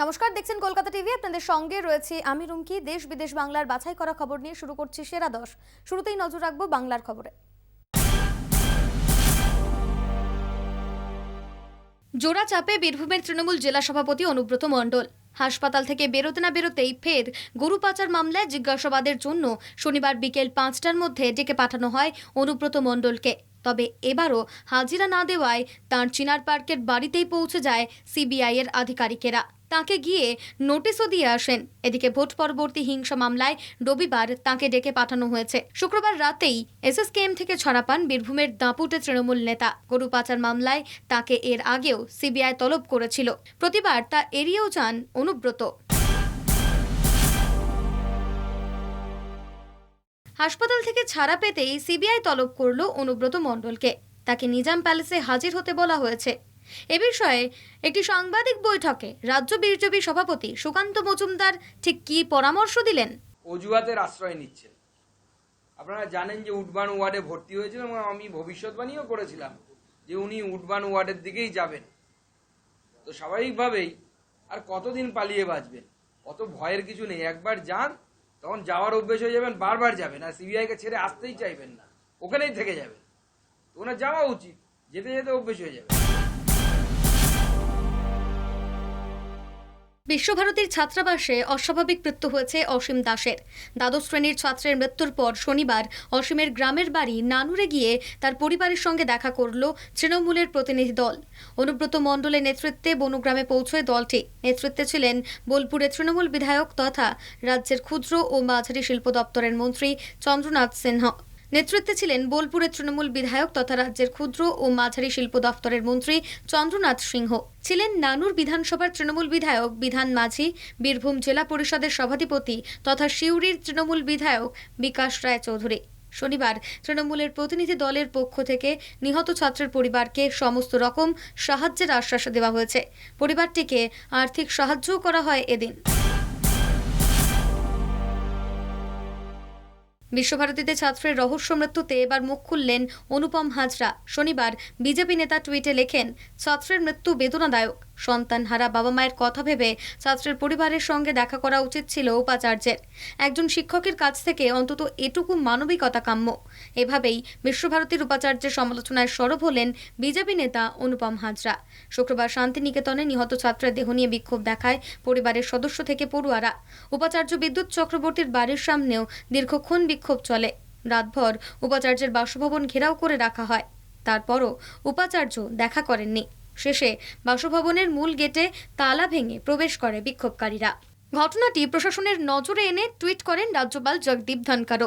নমস্কার, দেখছেন কলকাতা টিভি। আপনাদের সঙ্গে রয়েছে আমি রুমকি। দেশ বিদেশ বাংলার বাছাই করা খবর নিয়ে শুরু করছি সেরা 10। শুরুতেই নজর রাখবো বাংলার খবরে। জোড়া চাপে বীরভূমের তৃণমূল জেলা সভাপতি অনুব্রত মণ্ডল। হাসপাতাল থেকে বেরোতে না বেরোতেই ফের গরু পাচার মামলায় জিজ্ঞাসাবাদের জন্য শনিবার বিকেল 5টার মধ্যে ডেকে পাঠানো হয় অনুব্রত মণ্ডলকে। তবে এবারও হাজিরা না দেওয়ায় তাঁর চিনার পার্কের বাড়িতেই পৌঁছে যায় সিবিআই এর আধিকারিকেরা। তাকে গিয়ে নোটিশও দিয়ে আসেন। এদিকে ভোট পরবর্তী হিংসা মামলায় রবিবার তাকে ডেকে পাঠানো হয়েছে। শুক্রবার রাতেই এসএসকেএম থেকে ছাড়া পান বীরভূমের দাপুটে তৃণমূল নেতা। গরু পাচার মামলায় তাকে এর আগেও সিবিআই তলব করেছিল। প্রতিবার তা এড়িয়েও যান অনুব্রত। হাসপাতাল থেকে ছাড়া পেতেই সিবিআই তলব করল অনুব্রত মণ্ডলকে। তাকে নিজাম প্যালেসে হাজির হতে বলা হয়েছে। এ বিষয়ে একটি সাংবাদিক বৈঠকে রাজ্য বিজেপি সভাপতি সুকান্ত মজুমদার ঠিক কী পরামর্শ দিলেন? অজুহাতের আশ্রয় নিচ্ছেন। আপনারা জানেন যে উডবান ওয়ার্ডে ভর্তি হয়েছিল এবং আমি ভবিষ্যৎবাণীও করেছিলাম যে উনি উডবান ওয়ার্ডের দিকেই যাবেন। তো স্বাভাবিকভাবেই আর কতদিন পালিয়ে বাঁচবেন? অত ভয়ের কিছু নেই। একবার যান, তখন যাওয়ার অভ্যেস হয়ে যাবেন, বারবার যাবেন, আর সিবিআইকে ছেড়ে আসতেই চাইবেন না, ওখানেই থেকে যাবেন। তো ওনার যাওয়া উচিত, যেতে যেতে অভ্যেস হয়ে যাবে। বিশ্বভারতীর ছাত্রাবাসে অস্বাভাবিক মৃত্যু হয়েছে অসীম দাসের। দ্বাদশ শ্রেণীর ছাত্রের মৃত্যুর পর শনিবার অসীমের গ্রামের বাড়ি নানুরে গিয়ে তার পরিবারের সঙ্গে দেখা করল তৃণমূলের প্রতিনিধি দল। অনুব্রত মণ্ডলের নেতৃত্বে বনগ্রামে পৌঁছয় দলটি। নেতৃত্বে ছিলেন বোলপুরের তৃণমূল বিধায়ক তথা রাজ্যের ক্ষুদ্র ও মাঝারি শিল্প দপ্তরের মন্ত্রী চন্দ্রনাথ সিনহা। নেতৃত্বে ছিলেন বোলপুরের তৃণমূল বিধায়ক তথা রাজ্যের ক্ষুদ্র ও মাঝারি শিল্প দপ্তরের মন্ত্রী চন্দ্রনাথ সিংহ। ছিলেন নানুর বিধানসভার তৃণমূল বিধায়ক বিধান মাঝি, বীরভূম জেলা পরিষদের সভাধিপতি তথা সিউড়ির তৃণমূল বিধায়ক বিকাশ রায় চৌধুরী। শনিবার তৃণমূলের প্রতিনিধি দলের পক্ষ থেকে নিহত ছাত্রের পরিবারকে সমস্ত রকম সাহায্যের আশ্বাস দেওয়া হয়েছে। পরিবারটিকে আর্থিক সাহায্যও করা হয় এদিন। বিশ্বভারতীতে ছাত্রের রহস্য মৃত্যুতে এবার মুখ খুললেন অনুপম হাজরা। শনিবার বিজেপি নেতা টুইটে লেখেন, ছাত্রের মৃত্যু বেদনাদায়ক। সন্তানহারা বাবা মায়ের কথা ভেবে ছাত্রের পরিবারের সঙ্গে দেখা করা উচিত ছিল উপাচার্যের। একজন শিক্ষকের কাছ থেকে অন্তত এটুকু মানবিকতা কাম্য। এভাবেই বিশ্বভারতীর উপাচার্যের সমালোচনায় সরব হলেন বিজেপি নেতা অনুপম হাজরা। শুক্রবার শান্তিনিকেতনে নিহত ছাত্রের দেহ নিয়ে বিক্ষোভ দেখায় পরিবারের সদস্য থেকে পড়ুয়ারা। উপাচার্য বিদ্যুৎ চক্রবর্তীর বাড়ির সামনেও দীর্ঘক্ষণ বিক্ষোভ চলে। রাতভর উপাচার্যের বাসভবন ঘেরাও করে রাখা হয়। তারপরও উপাচার্য দেখা করেননি। শেষে বাসভবনের মূল গেটে তালা ভেঙে প্রবেশ করে বিক্ষোভকারীরা। ঘটনাটি প্রশাসনের নজরে এনে টুইট করেন রাজ্যপাল জগদীপ ধনখড়।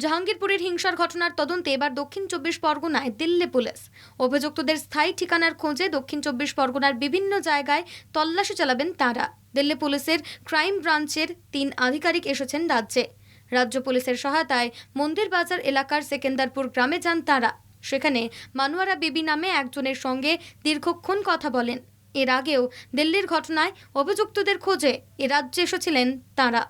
জাহাঙ্গীরপুরের হিংসার ঘটনার তদন্তে এবার দক্ষিণ 24 পরগনায় দিল্লি পুলিশ। অভিযুক্তদের স্থায়ী ঠিকানার খোঁজে দক্ষিণ 24 পরগনার বিভিন্ন জায়গায় তল্লাশি চালাবেন তাঁরা। দিল্লি পুলিশের ক্রাইম ব্রাঞ্চের 3 আধিকারিক এসেছেন রাজ্যে। রাজ্য পুলিশের সহায়তায় মন্দির বাজার এলাকার সেকেন্দারপুর গ্রামে যান তাঁরা। সেখানে মানুয়ারা বিবি নামে একজনের সঙ্গে দীর্ঘক্ষণ কথা বলেন। এর আগেও দিল্লির ঘটনায় অভিযুক্তদের খোঁজে এ রাজ্যে এসেছিলেন তাঁরা।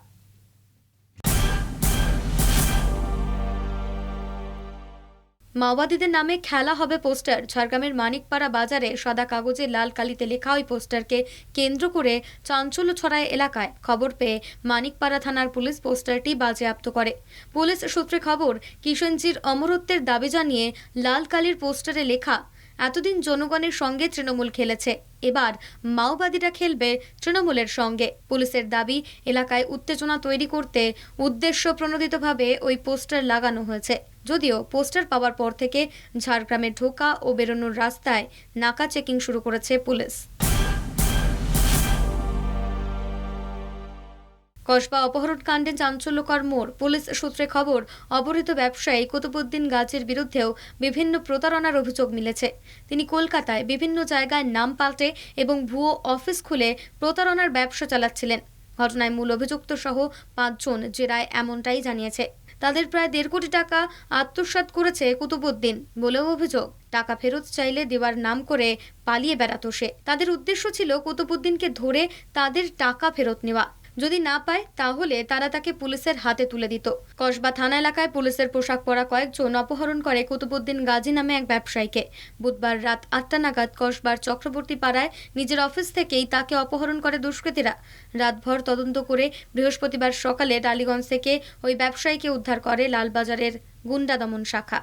মাওবাদীদের নামে খেলা হবে পোস্টার। ঝাড়গ্রামের মানিকপাড়া বাজারে সাদা কাগজে লাল কালিতে লেখা ওই পোস্টারকে কেন্দ্র করে চাঞ্চল্য ছড়ায় এলাকায়। খবর পেয়ে মানিকপাড়া থানার পুলিশ পোস্টারটি বাজেয়াপ্ত করে। পুলিশ সূত্রে খবর, কিষণজির অমরত্বের দাবি জানিয়ে লাল কালির পোস্টারে লেখা, এতদিন জনগণের সঙ্গে তৃণমূল খেলেছে, এবার মাওবাদীরা খেলবে তৃণমূলের সঙ্গে। পুলিশের দাবি, এলাকায় উত্তেজনা তৈরি করতে উদ্দেশ্য প্রণোদিতভাবে ওই পোস্টার লাগানো হয়েছে। যদিও পোস্টার পাওয়ার পর থেকে ঝাড়গ্রামে ঢোকা ও বেরোনোর রাস্তায় নাকা চেকিং শুরু করেছে পুলিশ। কসবা অপহরণ কাণ্ডে চাঞ্চল্যকর মোড়। পুলিশ সূত্রে খবর, অপহৃত ব্যবসায়ী কুতুবুদ্দিন গাজীর বিরুদ্ধেও বিভিন্ন প্রতারণার অভিযোগ মিলেছে। তিনি কলকাতায় বিভিন্ন জায়গায় নাম পাল্টে এবং ভুয়ো অফিস খুলে প্রতারণার ব্যবসা চালাচ্ছিলেন। ঘটনায় মূল অভিযুক্ত সহ 5 জন জেরায় এমনটাই জানিয়েছে। তাদের প্রায় 1.5 কোটি টাকা আত্মসাৎ করেছে কুতুবুদ্দিন বলেও অভিযোগ। টাকা ফেরত চাইলে দেওয়ার নাম করে পালিয়ে বেড়াতো সে। তাদের উদ্দেশ্য ছিল কুতুবুদ্দিনকে ধরে তাদের টাকা ফেরত নেওয়া। যদি না পায় তাহলে তারা তাকে পুলিশের হাতে তুলে দিত। কসবা থানা এলাকায় পুলিশের পোশাক পরা কয়েকজন অপহরণ করে কুতুবুদ্দিন গাজী নামে এক ব্যবসায়ীকে। বুধবার রাত 8টা নাগাদ কসবার চক্রবর্তী পাড়ায় নিজের অফিস থেকেই তাকে অপহরণ করে দুষ্কৃতীরা। রাতভর তদন্ত করে বৃহস্পতিবার সকালে টালিগঞ্জ থেকে ওই ব্যবসায়ীকে উদ্ধার করে লালবাজারের গুন্ডা দমন শাখা।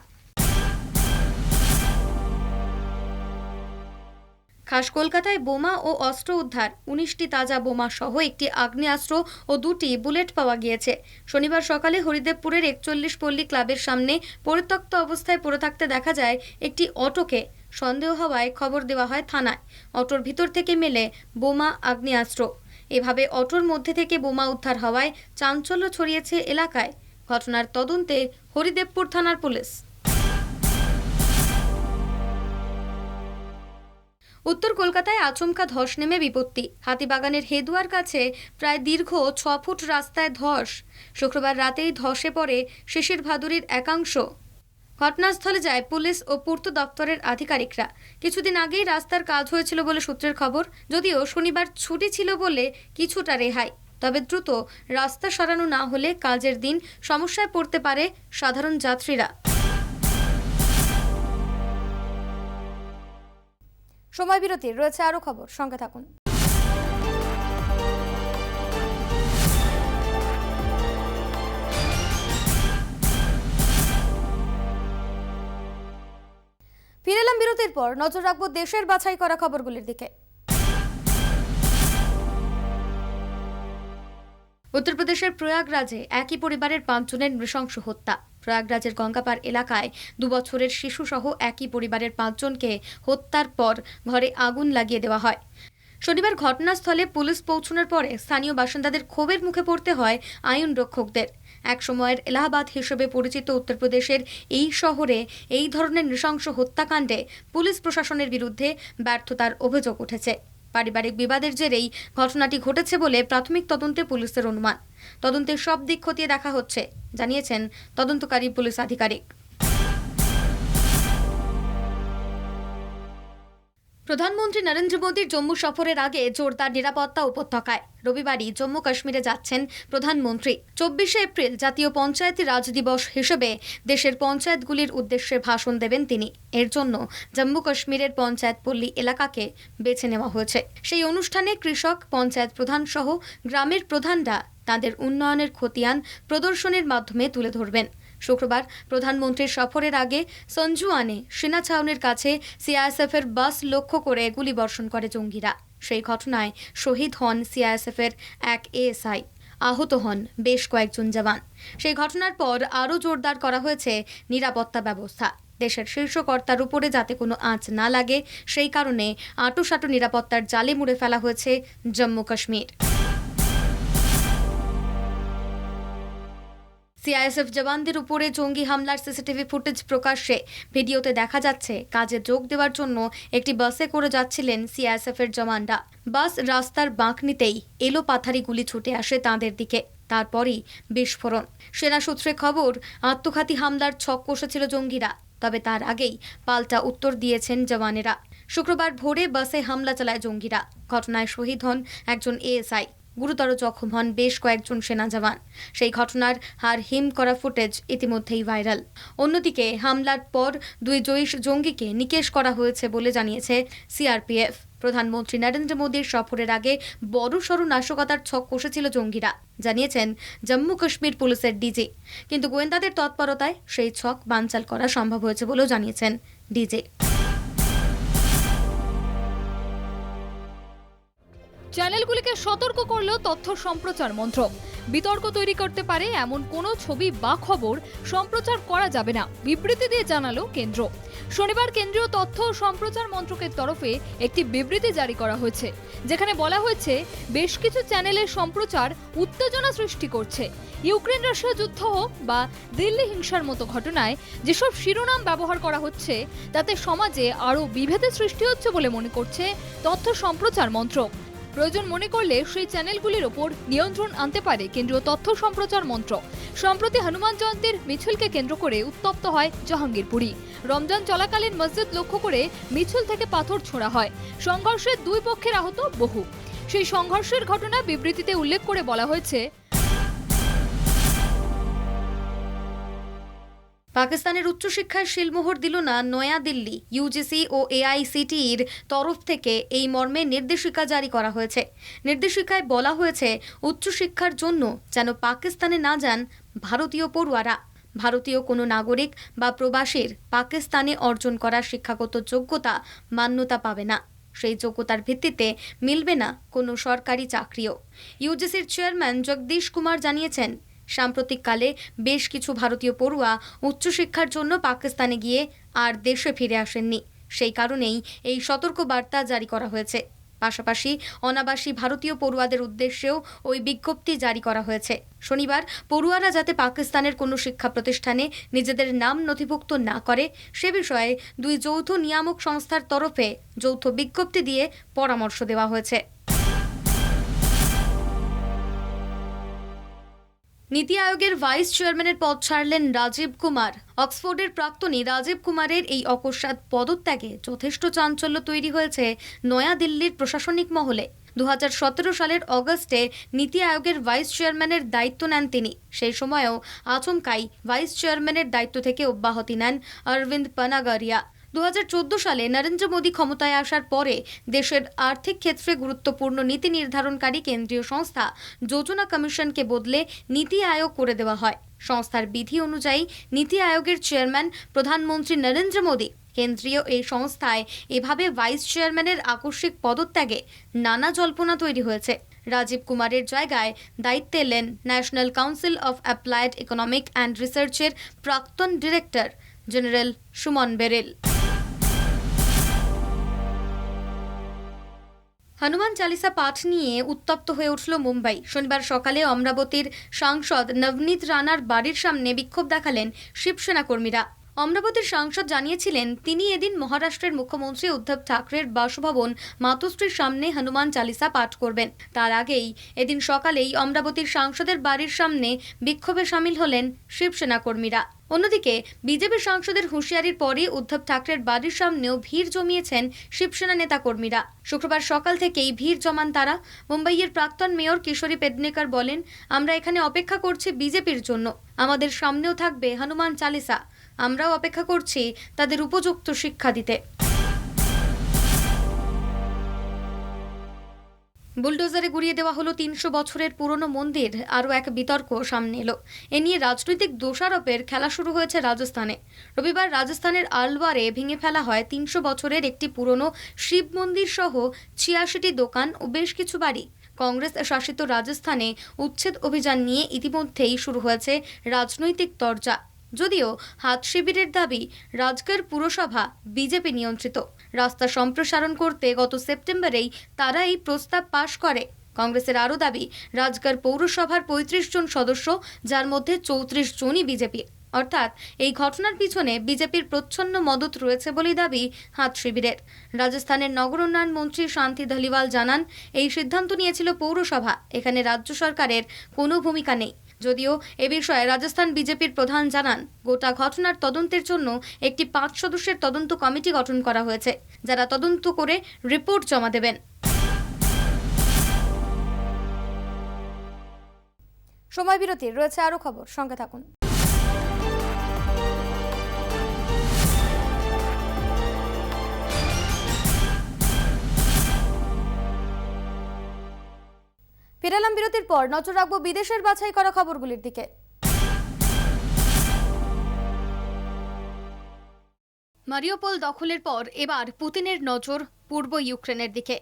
খাস কলকাতায় বোমা ও অস্ত্র উদ্ধার। 19টি তাজা বোমা সহ একটি আগ্নেয়াস্ত্র ও 2টি বুলেট পাওয়া গিয়েছে। শনিবার সকালে হরিদেবপুরের 41 পল্লী ক্লাবের সামনে পরিত্যক্ত অবস্থায় পড়ে থাকতে দেখা যায় একটি অটোকে। সন্দেহ হওয়ায় খবর দেওয়া হয় থানায়। অটোর ভিতর থেকে মেলে বোমা, আগ্নেয়াস্ত্র। এভাবে অটোর মধ্যে থেকে বোমা উদ্ধার হওয়ায় চাঞ্চল্য ছড়িয়েছে এলাকায়। ঘটনার তদন্তে হরিদেবপুর থানার পুলিশ। উত্তর কলকাতায় আচমকা ধস নেমে বিপত্তি। হাতিবাগানের হেদুয়ার কাছে প্রায় দীর্ঘ 6 ফুট রাস্তায় ধস। শুক্রবার রাতেই ধসে পড়ে শিশির ভাদুরীর একাংশ। ঘটনাস্থলে যায় পুলিশ ও পূর্ত দপ্তরের আধিকারিকরা। কিছুদিন আগেই রাস্তার কাজ হয়েছিল বলে সূত্রের খবর। যদিও শনিবার ছুটি ছিল বলে কিছুটা রেহাই, তবে দ্রুত রাস্তা সরানো না হলে কাজের দিন সমস্যায় পড়তে পারে সাধারণ যাত্রীরা। সময় বিরতির রয়েছে আরো খবর, সঙ্গে থাকুন। ফিরে এলাম বিরতির পর। নজর রাখবো দেশের বাছাই করা খবরগুলির দিকে। উত্তরপ্রদেশের প্রয়াগরাজে একই পরিবারের 5 জনের নৃশংস হত্যা। প্রয়াগরাজের গঙ্গাপাড় এলাকায় 2 বছরের শিশু সহ একই পরিবারের 5 জনকে হত্যার পর ঘরে আগুন লাগিয়ে দেওয়া হয়। শনিবার ঘটনাস্থলে পুলিশ পৌঁছানোর পরে স্থানীয় বাসিন্দাদের ক্ষোভের মুখে পড়তে হয় আইন রক্ষকদের। এক সময়ের এলাহাবাদ হিসেবে পরিচিত উত্তরপ্রদেশের এই শহরে এই ধরনের নৃশংস হত্যাকাণ্ডে পুলিশ প্রশাসনের বিরুদ্ধে ব্যর্থতার অভিযোগ উঠেছে। পারিবারিক বিবাদের জেরেই ঘটনাটি ঘটেছে বলে প্রাথমিক তদন্তে পুলিশের অনুমান। তদন্তের সব দিক খতিয়ে দেখা হচ্ছে, জানিয়েছেন তদন্তকারী পুলিশ আধিকারিক। প্রধানমন্ত্রী নরেন্দ্র মোদীর জম্মু সফরের আগে জোরদার নিরাপত্তা উপত্যকায়। রবিবারই জম্মু কাশ্মীরে যাচ্ছেন প্রধানমন্ত্রী। 24শে এপ্রিল জাতীয় পঞ্চায়েতি রাজ দিবস হিসেবে দেশের পঞ্চায়েতগুলির উদ্দেশ্যে ভাষণ দেবেন তিনি। এর জন্য জম্মু কাশ্মীরের পঞ্চায়েত পল্লী এলাকাকে বেছে নেওয়া হয়েছে। সেই অনুষ্ঠানে কৃষক, পঞ্চায়েত প্রধান সহ গ্রামের প্রধানরা তাদের উন্নয়নের খতিয়ান প্রদর্শনীর মাধ্যমে তুলে ধরবেন। শুক্রবার প্রধানমন্ত্রীর সফরের আগে সঞ্জুয়ানে সেনা ছাউনির কাছে সিআইএসএফের বাস লক্ষ্য করে গুলিবর্ষণ করে জঙ্গিরা। সেই ঘটনায় শহীদ হন সিআইএসএফের এক এএসআই। আহত হন বেশ কয়েকজন জওয়ান। সেই ঘটনার পর আরও জোরদার করা হয়েছে নিরাপত্তা ব্যবস্থা। দেশের শীর্ষ কর্তার উপরে যাতে কোনো আঁচ না লাগে সেই কারণে আঁটুসাঁটু নিরাপত্তার জালে মুড়ে ফেলা হয়েছে জম্মু কাশ্মীর। সিআইএসএফ জওয়ানদের উপরে জঙ্গি হামলার সিসিটিভি ফুটেজ প্রকাশ্যে। ভিডিওতে দেখা যাচ্ছে কাজে যোগ দেওয়ার জন্য একটি বাসে করে যাচ্ছিলেন সিআইএসএফের জওয়ানরা। বাস রাস্তার বাঁক নিতেই এলোপাথারি গুলি ছুটে আসে তাঁদের দিকে। তারপরই বিস্ফোরণ। সেনা সূত্রে খবর, আত্মঘাতী হামলার ছক কষেছিল জঙ্গিরা, তবে তার আগেই পাল্টা উত্তর দিয়েছেন জওয়ানেরা। শুক্রবার ভোরে বাসে হামলা চালায় জঙ্গিরা। ঘটনায় শহীদ হন একজন এএসআই। গুরুতর জখম হন বেশ কয়েকজন সেনা জওয়ান। সেই ঘটনার হাড় হিম করা ফুটেজ ইতিমধ্যেই ভাইরাল। অন্যদিকে হামলার পর 2 জৈশ জঙ্গিকে নিকেশ করা হয়েছে বলে জানিয়েছে সিআরপিএফ। প্রধানমন্ত্রী নরেন্দ্র মোদীর সফরের আগে বড়সড় নাশকতার ছক কষেছিল জঙ্গিরা, জানিয়েছেন জম্মু কাশ্মীর পুলিশের ডিজি। কিন্তু গোয়েন্দাদের তৎপরতায় সেই ছক বানচাল করা সম্ভব হয়েছে বলেও জানিয়েছেন ডিজি। চ্যানেলগুলিকে সতর্ক করল তথ্য সম্প্রচার মন্ত্রক। বিতর্ক তৈরি করতে পারে এমন কোনো ছবি বা খবর সম্প্রচার করা যাবে না, বিবৃতি দিয়ে জানালো কেন্দ্র। শনিবার কেন্দ্রীয় তথ্য ও সম্প্রচার মন্ত্রকের তরফে একটি বিবৃতি জারি করা হয়েছে, যেখানে বলা হয়েছে বেশ কিছু চ্যানেলের সম্প্রচার উত্তেজনা সৃষ্টি করছে। ইউক্রেন রাশিয়া যুদ্ধ হোক বা দিল্লি হিংসার মতো ঘটনায় যেসব শিরোনাম ব্যবহার করা হচ্ছে তাতে সমাজে আরও বিভেদের সৃষ্টি হচ্ছে বলে মনে করছে তথ্য সম্প্রচার মন্ত্রক। প্রয়োজন মনে করলে সেই চ্যানেলগুলির ওপর নিয়ন্ত্রণ আনতে পারে কেন্দ্রীয় তথ্য সম্প্রচার মন্ত্রক। সম্প্রতি হনুমান জয়ন্তীর মিছিলকে কেন্দ্র করে উত্তপ্ত হয় জাহাঙ্গীরপুরী। রমজান চলাকালীন মসজিদ লক্ষ্য করে মিছিল থেকে পাথর ছোড়া হয়। সংঘর্ষে 2 পক্ষের আহত বহু। সেই সংঘর্ষের ঘটনা বিবৃতিতে উল্লেখ করে বলা হয়েছে, পাকিস্তানের উচ্চশিক্ষায় শিলমোহর দিল না নয়াদিল্লি। ইউজিসি ও এআইসিটিইর তরফ থেকে এই মর্মে নির্দেশিকা জারি করা হয়েছে। নির্দেশিকায় বলা হয়েছে, উচ্চশিক্ষার জন্য যেন পাকিস্তানে না যান ভারতীয় পড়ুয়ারা। ভারতীয় কোনো নাগরিক বা প্রবাসীর পাকিস্তানে অর্জন করা শিক্ষাগত যোগ্যতা মান্যতা পাবে না। সেই যোগ্যতার ভিত্তিতে মিলবে না কোনো সরকারি চাকরিও। ইউজিসির চেয়ারম্যান জগদীশ কুমার জানিয়েছেন, সাম্প্রতিককালে বেশ কিছু ভারতীয় পড়ুয়া উচ্চশিক্ষার জন্য পাকিস্তানে গিয়ে আর দেশে ফিরে আসেননি। সেই কারণেই এই সতর্কবার্তা জারি করা হয়েছে। পাশাপাশি অনাবাসী ভারতীয় পড়ুয়াদের উদ্দেশ্যেও ওই বিজ্ঞপ্তি জারি করা হয়েছে। শনিবার পড়ুয়ারা যাতে পাকিস্তানের কোনো শিক্ষা প্রতিষ্ঠানে নিজেদের নাম নথিভুক্ত না করে সে বিষয়ে দুই যৌথ নিয়ামক সংস্থার তরফে যৌথ বিজ্ঞপ্তি দিয়ে পরামর্শ দেওয়া হয়েছে। নীতি আয়োগের ভাইস চেয়ারম্যানের পদ ছাড়লেন রাজীব কুমার। অক্সফোর্ডের প্রাক্তনী রাজীব কুমারের এই অকস্মাৎ পদত্যাগে যথেষ্ট চাঞ্চল্য তৈরি হয়েছে নয়াদিল্লির প্রশাসনিক মহলে। 2017 সালের অগস্টে নীতি আয়োগের ভাইস চেয়ারম্যানের দায়িত্ব নেন তিনি। সেই সময়েও আচমকাই ভাইস চেয়ারম্যানের দায়িত্ব থেকে অব্যাহতি নেন অরবিন্দ পানাগারিয়া। 2014 সালে নরেন্দ্র মোদী ক্ষমতায় আসার পরে দেশের আর্থিক ক্ষেত্রে গুরুত্বপূর্ণ নীতি নির্ধারণকারী কেন্দ্রীয় সংস্থা যোজনা কমিশনকে বদলে নীতি আয়োগ করে দেওয়া হয়। সংস্থার বিধি অনুযায়ী নীতি আয়োগের চেয়ারম্যান প্রধানমন্ত্রী নরেন্দ্র মোদী। কেন্দ্রীয় এই সংস্থায় এভাবে ভাইস চেয়ারম্যানের আকস্মিক পদত্যাগে নানা জল্পনা তৈরি হয়েছে। রাজীব কুমারের জায়গায় দায়িত্বে এলেন national council of applied economic and রিসার্চের প্রাক্তন director general Suman barrel. Hanuman Chalisa পাঠ নিয়ে উত্তপ্ত হয়ে উঠল মুম্বাই। শনিবার সকালে অমরাবতীর সাংসদ নবনীত রানার বাড়ির সামনে বিক্ষোভ দেখালেন শিবসেনা কর্মীরা। অমরাবতীর সাংসদ জানিয়েছিলেন, তিনি এদিন মহারাষ্ট্রের মুখ্যমন্ত্রী উদ্ধব ঠাকরের বাসভবন মাতোশ্রীর সামনে হনুমান চালিসা পাঠ করবেন। তার আগেই এদিন সকালেই অমরাবতীর সাংসদের বাড়ির সামনে বিক্ষোভে সামিল হলেন শিবসেনা কর্মীরা। অন্যদিকে বিজেপি সাংসদের হুঁশিয়ারির পরে উদ্ধব ঠাকরের বাড়ির সামনেও ভিড় জমিয়েছেন শিবসেনা নেতা কর্মীরা। শুক্রবার সকাল থেকেই ভিড় জমান তারা। মুম্বাইয়ের প্রাক্তন মেয়র কিশোরী পেডনেকার বলেন, আমরা এখানে অপেক্ষা করছি বিজেপির জন্য। আমাদের সামনেও থাকবে হনুমান চালিসা। আমরাও অপেক্ষা করছি তাদের উপযুক্ত শিক্ষা দিতে। বুলডোজারে গুড়িয়ে দেওয়া হলো 300 বছরের পুরনো মন্দির। আরও এক বিতর্ক সামনে এলো। এ নিয়ে রাজনৈতিক দোষারোপের খেলা শুরু হয়েছে রাজস্থানে। রবিবার রাজস্থানের আলওয়ারে ভেঙে ফেলা হয় 300 বছরের একটি পুরনো শিব মন্দির সহ 86টি দোকান ও বেশ কিছু বাড়ি। কংগ্রেস শাসিত রাজস্থানে উচ্ছেদ অভিযান নিয়ে ইতিমধ্যেই শুরু হয়েছে রাজনৈতিক তরজা। যদিও হাত শিবিরের দাবি, রাজগড় পুরসভা বিজেপি নিয়ন্ত্রিত। রাস্তা সম্প্রসারণ করতে গত সেপ্টেম্বরেই তারা এই প্রস্তাব পাশ করে। কংগ্রেসের আরও দাবি, রাজগড় পৌরসভার 35 জন সদস্য, যার মধ্যে 34 জনই বিজেপি। অর্থাৎ এই ঘটনার পিছনে বিজেপির প্রচ্ছন্ন মদত রয়েছে বলেই দাবি হাত শিবিরের। রাজস্থানের নগর উন্নয়ন মন্ত্রী শান্তি ধালিওয়াল জানান, এই সিদ্ধান্ত নিয়েছিল পৌরসভা। এখানে রাজ্য সরকারের কোনো ভূমিকা নেই। যদিও এ বিষয়ে রাজস্থান বিজেপির প্রধান জানান, গোটা ঘটনার তদন্তের জন্য একটি 5 সদস্যের তদন্ত কমিটি গঠন করা হয়েছে, যারা তদন্ত করে রিপোর্ট জমা দেবেন। সময় বিরতির রয়েছে আরও খবর, সঙ্গে থাকুন। ফিরেলাম বিরতির পর। নজর রাখবো বিদেশের বাছাই করা খবরগুলির দিকে। মারিউপোল দখলের পর এবার পুতিনের নজর পূর্ব ইউক্রেনের দিকে।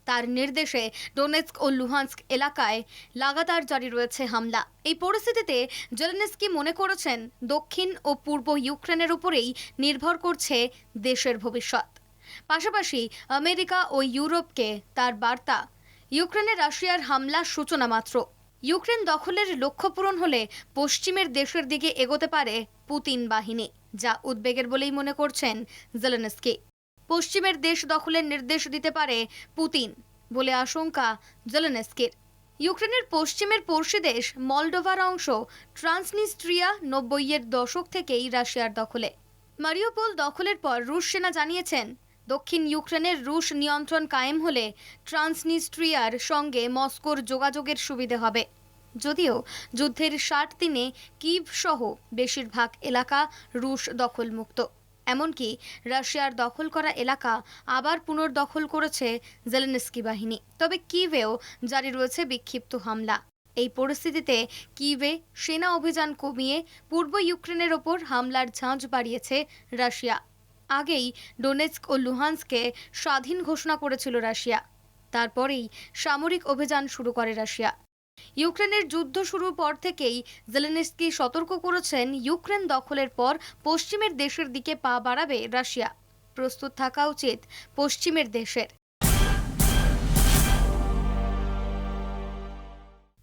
তার নির্দেশে ডোনেৎস্ক ও লুহান্স্ক এলাকায় লাগাতার জারি রয়েছে হামলা। এই পরিস্থিতিতে জেলেনস্কি মনে করেছেন, দক্ষিণ ও পূর্ব ইউক্রেনের উপরেই নির্ভর করছে দেশের ভবিষ্যৎ। পাশাপাশি আমেরিকা ও ইউরোপকে তার বার্তা, ইউক্রেনে রাশিয়ার হামলার সূচনা মাত্র। ইউক্রেন দখলের লক্ষ্য পূরণ হলে পশ্চিমের দেশের দিকে এগোতে পারে পুতিন বাহিনী, যা উদ্বেগের বলেই মনে করছেন জেলেনস্কি। পশ্চিমের দেশ দখলের নির্দেশ দিতে পারে পুতিন বলে আশঙ্কা জেলেনস্কির। ইউক্রেনের পশ্চিমের পড়শি দেশ মলডোভার অংশ ট্রান্সনিস্ট্রিয়া 90-এর দশক থেকেই রাশিয়ার দখলে। মারিউপোল দখলের পর রুশ সেনা জানিয়েছেন, দক্ষিণ ইউক্রেনের রুশ নিয়ন্ত্রণ কায়েম হলে ট্রান্সনিস্ট্রিয়ার সঙ্গে মস্কোর যোগাযোগের সুবিধে হবে। যদিও যুদ্ধের 60 দিনে কিভ সহ বেশিরভাগ এলাকা রুশ দখলমুক্ত। এমনকি রাশিয়ার দখল করা এলাকা আবার পুনর্দখল করেছে জেলেনস্কি বাহিনী। তবে কিভেও জারি রয়েছে বিক্ষিপ্ত হামলা। এই পরিস্থিতিতে কিভে সেনা অভিযান কমিয়ে পূর্ব ইউক্রেনের ওপর হামলার ঝাঁজ বাড়িয়েছে রাশিয়া। আগেই ডোনেৎস্ক ও লুহান্সকে স্বাধীন ঘোষণা করেছিল রাশিয়া। তারপরেই সামরিক অভিযান শুরু করে রাশিয়া। ইউক্রেনের যুদ্ধ শুরুর পর থেকেই জেলেনস্কি সতর্ক করেছেন, ইউক্রেন দখলের পর পশ্চিমের দেশের দিকে পা বাড়াবে রাশিয়া। প্রস্তুত থাকা উচিত পশ্চিমের দেশের।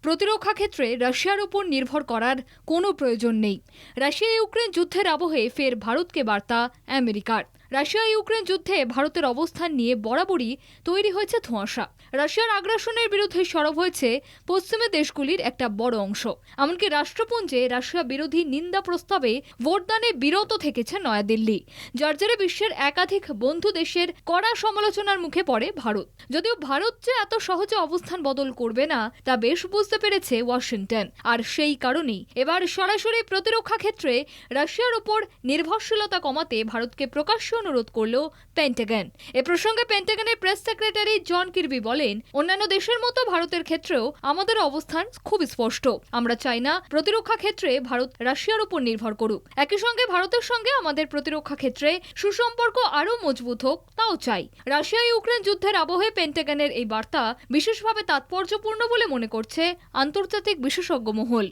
প্রতিরক্ষা ক্ষেত্রে রাশিয়ার উপর নির্ভর করার কোনো প্রয়োজন নেই। রাশিয়া ইউক্রেন যুদ্ধের আবহে ফের ভারতকে বার্তা আমেরিকার। রাশিয়া ইউক্রেন যুদ্ধে ভারতের অবস্থান নিয়ে বরাবরই তৈরি হয়েছে ধোঁয়াশা। রাশিয়ার আগ্রাসনের বিরুদ্ধে সরব হয়েছে পশ্চিমা দেশগুলির একটা বড় অংশ। এমনকি রাষ্ট্রপুঞ্জে রাশিয়া বিরোধী নিন্দা প্রস্তাবে ভোটদানে বিরত থেকেছে নয়াদিল্লি, যার জেরে বিশ্বের একাধিক বন্ধু দেশের কড়া সমালোচনার মুখে পড়ে ভারত। যদিও ভারত যে এত সহজে অবস্থান বদল করবে না তা বেশ বুঝতে পেরেছে ওয়াশিংটন। আর সেই কারণেই এবার সরাসরি প্রতিরক্ষা ক্ষেত্রে রাশিয়ার উপর নির্ভরশীলতা কমাতে ভারতকে প্রকাশ্য অনুরোধ করল পেন্টাগন। এ প্রসঙ্গে পেন্টাগনের প্রেস সেক্রেটারি জন কির্বি বলেন, অন্যান্য দেশের মতো ভারতের ক্ষেত্রেও আমাদের অবস্থান খুব স্পষ্ট। আমরা চাই না প্রতিরক্ষা ক্ষেত্রে ভারত রাশিয়ার উপর নির্ভর করুক। একই সঙ্গে ভারতের সঙ্গে আমাদের প্রতিরক্ষা ক্ষেত্রে সুসম্পর্ক আরও মজবুত হোক, তাও চাই। রাশিয়া ইউক্রেন যুদ্ধের আবহে পেন্টাগনের এই বার্তা বিশেষভাবে তাৎপর্যপূর্ণ বলে মনে করছে আন্তর্জাতিক বিশেষজ্ঞ মহল।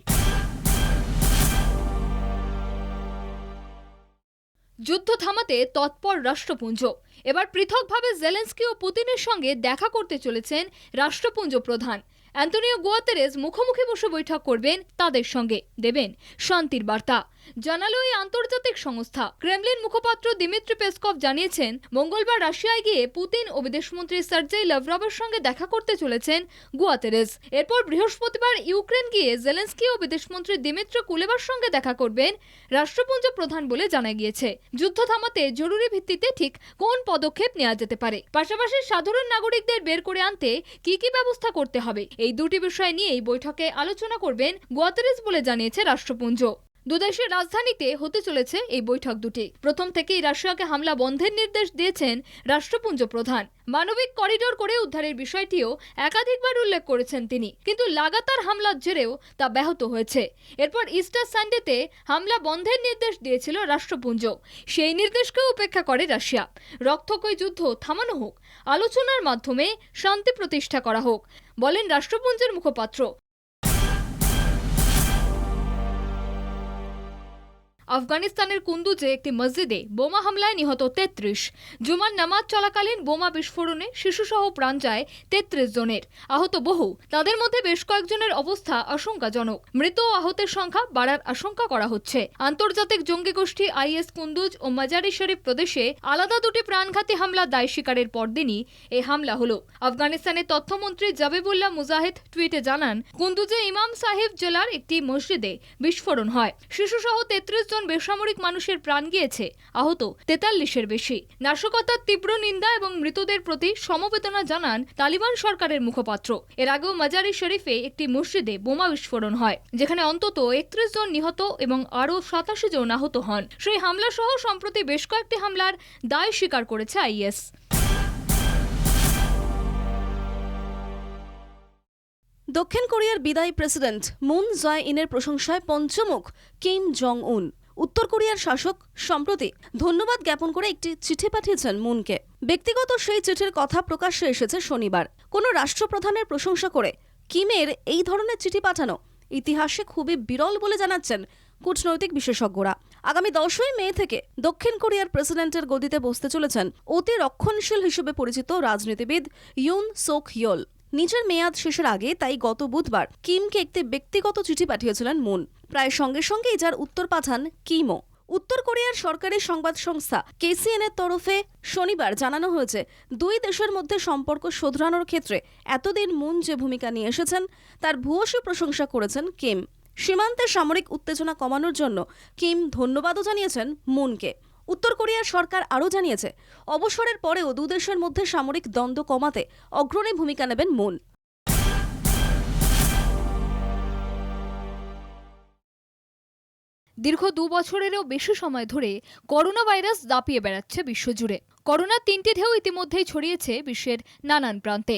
যুদ্ধ থামাতে তৎপর রাষ্ট্রপুঞ্জ। এবার পৃথকভাবে জেলেনস্কি ও পুতিনের সঙ্গে দেখা করতে চলেছেন রাষ্ট্রপুঞ্জ প্রধান অ্যান্তোনিও গুতেরেস। মুখোমুখি বসে বৈঠক করবেন, তাদের সঙ্গে দেবেন শান্তির বার্তা, জানালো এই আন্তর্জাতিক সংস্থা। ক্রেমলিন মুখপাত্র দিমিত্রি পেসকভ জানিয়েছেন, মঙ্গলবার রাশিয়ায় গিয়ে পুতিন ও বিদেশমন্ত্রী সার্জেই লাভরভের সঙ্গে দেখা করতে চলেছেন গুতেরেস। এরপর বৃহস্পতিবার ইউক্রেন গিয়ে জেলেনস্কি ও বিদেশমন্ত্রী দিমিত্রি কুলেবার সঙ্গে দেখা করবেন রাষ্ট্রপুঞ্জ প্রধান বলে জানা গিয়েছে। যুদ্ধ থামাতে জরুরি ভিত্তিতে ঠিক কোন পদক্ষেপ নেওয়া যেতে পারে, পাশাপাশি সাধারণ নাগরিকদের বের করে আনতে কি কি ব্যবস্থা করতে হবে, এই দুটি বিষয় নিয়ে এই বৈঠকে আলোচনা করবেন গুতেরেস বলে জানিয়েছে রাষ্ট্রপুঞ্জ। দুদেশের রাজধানীতে হতে চলেছে এই বৈঠক দুটি। প্রথম থেকেই রাশিয়াকে হামলা বন্ধের নির্দেশ দিয়েছেন রাষ্ট্রপুঞ্জ প্রধান। মানবিক করিডোর করে উদ্ধারের বিষয়টিও একাধিকবার উল্লেখ করেছেন তিনি, কিন্তু লাগাতার হামলার জেরেও তা ব্যাহত হয়েছে। এরপর ইস্টার সানডেতে হামলা বন্ধের নির্দেশ দিয়েছিল রাষ্ট্রপুঞ্জ। সেই নির্দেশকেও উপেক্ষা করে রাশিয়া। রক্তক্ষয়ী যুদ্ধ থামানো হোক, আলোচনার মাধ্যমে শান্তি প্রতিষ্ঠা করা হোক, বলেন রাষ্ট্রপুঞ্জের মুখপাত্র। আফগানিস্তানের কুন্দুজে একটি মসজিদে বোমা হামলায় নিহত 33। জুমার নামাজ চলাকালীন বোমা বিস্ফোরণে শিশুসহ প্রাণ যায় 33 জনের। আহত বহু, তাদের মধ্যে বেশ কয়েকজনের অবস্থা আশঙ্কাজনক। মৃত ও আহতের সংখ্যা বাড়ার আশঙ্কা করা হচ্ছে। আন্তর্জাতিক জঙ্গি গোষ্ঠী আইএস কুন্দুজ ও মাজারি শরীফ প্রদেশে আলাদা দুটি প্রাণঘাতী হামলা দায় স্বীকারের পরদিনই এই হামলা হলো। আফগানিস্তানের তথ্যমন্ত্রী জাবিবুল্লাহ মুজাহিদ টুইটে জানান, কুন্দুজে ইমাম সাহেব জেলার একটি মসজিদে বিস্ফোরণ হয়। শিশুসহ 33 জন বেসামরিক মানুষের প্রাণ গিয়েছে, আহত 43-এর বেশি। নাশকতার তীব্র নিন্দা এবং মৃতদের প্রতি সমবেদনা জানান তালিবান সরকারের মুখপাত্র। এর আগেও মাজারি শরীফে একটি মসজিদে বোমা বিস্ফোরণ হয়, যেখানে অন্তত 31 জন নিহত এবং আরও 87 জন আহত হন। সেই হামলা সহ সম্প্রতি বেশ কয়েকটি হামলার দায় স্বীকার করেছে আইএস। দক্ষিণ কোরিয়ার বিদায়ী প্রেসিডেন্ট মুন জায়-ইনের প্রশংসায় পঞ্চমুখ কিম জং উন। উত্তর কোরিয়ার শাসক সম্প্রতি ধন্যবাদ জ্ঞাপন করে একটি চিঠি পাঠিয়েছেন মুনকে। ব্যক্তিগত সেই চিঠির কথা প্রকাশ্যে এসেছে শনিবার। কোনো রাষ্ট্রপ্রধানের প্রশংসা করে কিমের এই ধরনের চিঠি পাঠানো ইতিহাসে খুবই বিরল বলে জানাচ্ছেন কূটনৈতিক বিশেষজ্ঞরা। আগামী 10ই মে থেকে দক্ষিণ কোরিয়ার প্রেসিডেন্টের গদিতে বসতে চলেছেন অতি রক্ষণশীল হিসেবে পরিচিত রাজনীতিবিদ ইউন সোক ইয়োল। নিজের মেয়াদ শেষের আগে তাই গত বুধবার কিমকে একটি ব্যক্তিগত চিঠি পাঠিয়েছিলেন মুন। প্রায় সঙ্গে সঙ্গেই যার উত্তর পাঠান কিমও। উত্তর কোরিয়ার সরকারি সংবাদ সংস্থা KCN এর তরফে শনিবার জানানো হয়েছে, দুই দেশের মধ্যে সম্পর্ক শোধরানোর ক্ষেত্রে এতদিন মুন যে ভূমিকা নিয়ে এসেছেন তার ভূয়সী প্রশংসা করেছেন কিম। সীমান্তে সামরিক উত্তেজনা কমানোর জন্য কিম ধন্যবাদও জানিয়েছেন মুনকে। উত্তর কোরিয়ার সরকার আরও জানিয়েছে, অবসরের পরেও দুদেশের মধ্যে সামরিক দ্বন্দ্ব কমাতে অগ্রণী ভূমিকা নেবেন মুন। দীর্ঘ 2 বছরেরও বেশি সময় ধরে করোনা ভাইরাস দাপিয়ে বেড়াচ্ছে বিশ্বজুড়ে। করোনার 3টি ঢেউ ইতিমধ্যেই ছড়িয়েছে বিশ্বের নানান প্রান্তে।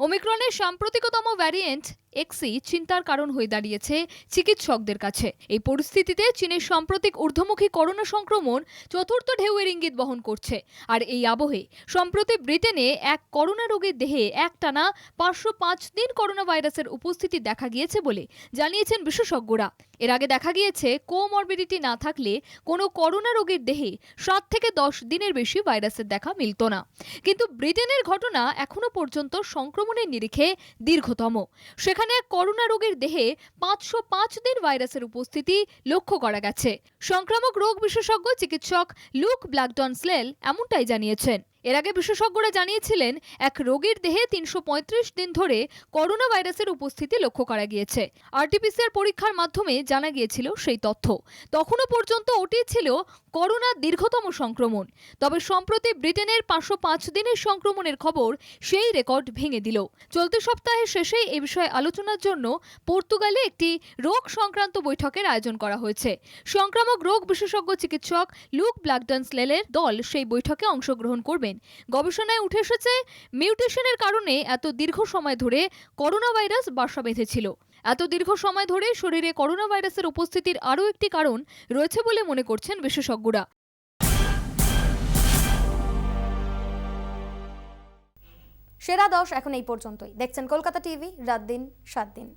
ওমিক্রনের সাম্প্রতিকতম ভ্যারিয়েন্ট এক্সি চিন্তার কারণ হয়ে দাঁড়িয়েছে চিকিৎসকদের কাছে। এই পরিস্থিতিতে চীনের সাম্প্রতিক ঊর্ধ্বমুখী করোনা সংক্রমণ চতুর্থ ঢেউয়ের ইঙ্গিত বহন করছে। আর এই আবহে সম্প্রতি ব্রিটেনে এক করোনা রোগীর দেহে একটানা 505 দিন করোনা ভাইরাসের উপস্থিতি দেখা গিয়েছে বলে জানিয়েছেন বিশেষজ্ঞরা। এর আগে দেখা গিয়েছে কোমরবিডিটি না থাকলে কোনো করোনা রোগীর দেহে 7 থেকে 10 দিনের বেশি ভাইরাসের দেখা মিলত না। কিন্তু ব্রিটেনের ঘটনা এখনো পর্যন্ত সংক্রমণের নিরিখে দীর্ঘতম। সেখানে এক করোনা রোগীর দেহে 505 দিন ভাইরাসের উপস্থিতি লক্ষ্য করা গেছে। সংক্রামক রোগ বিশেষজ্ঞ চিকিৎসক লুক ব্ল্যাকডন স্লেল এমনটাই জানিয়েছেন। এর আগে বিশেষজ্ঞরা জানিয়েছিলেন এক রোগীর দেহে 335 দিন ধরে করোনা ভাইরাসের উপস্থিতি লক্ষ্য করা গিয়েছে। আরটিপিসিআর পরীক্ষার মাধ্যমে জানা গিয়েছিল সেই তথ্য। তখনও পর্যন্ত ওটি ছিল করোনার দীর্ঘতম সংক্রমণ। তবে সম্প্রতি ব্রিটেনের 505 দিনের সংক্রমণের খবর সেই রেকর্ড ভেঙে দিল। চলতি সপ্তাহের শেষেই এ বিষয়ে আলোচনার জন্য পর্তুগালে একটি রোগ সংক্রান্ত বৈঠকের আয়োজন করা হয়েছে। সংক্রামক রোগ বিশেষজ্ঞ চিকিৎসক লুক ব্ল্যাকডন স্লেলের দল সেই বৈঠকে অংশগ্রহণ করবেন। গবেষণায় উঠে এসেছে, মিউটেশনের কারণে এত দীর্ঘ সময় ধরে করোনা ভাইরাস বাসা বেঁধেছিল। এত দীর্ঘ সময় ধরে শরীরে করোনা ভাইরাসের উপস্থিতির আরও একটি কারণ রয়েছে বলে মনে করছেন বিশেষজ্ঞরা। সেরা 10 এখন এই পর্যন্তই। দেখছেন কলকাতা টিভি, রাত দিন 7 দিন।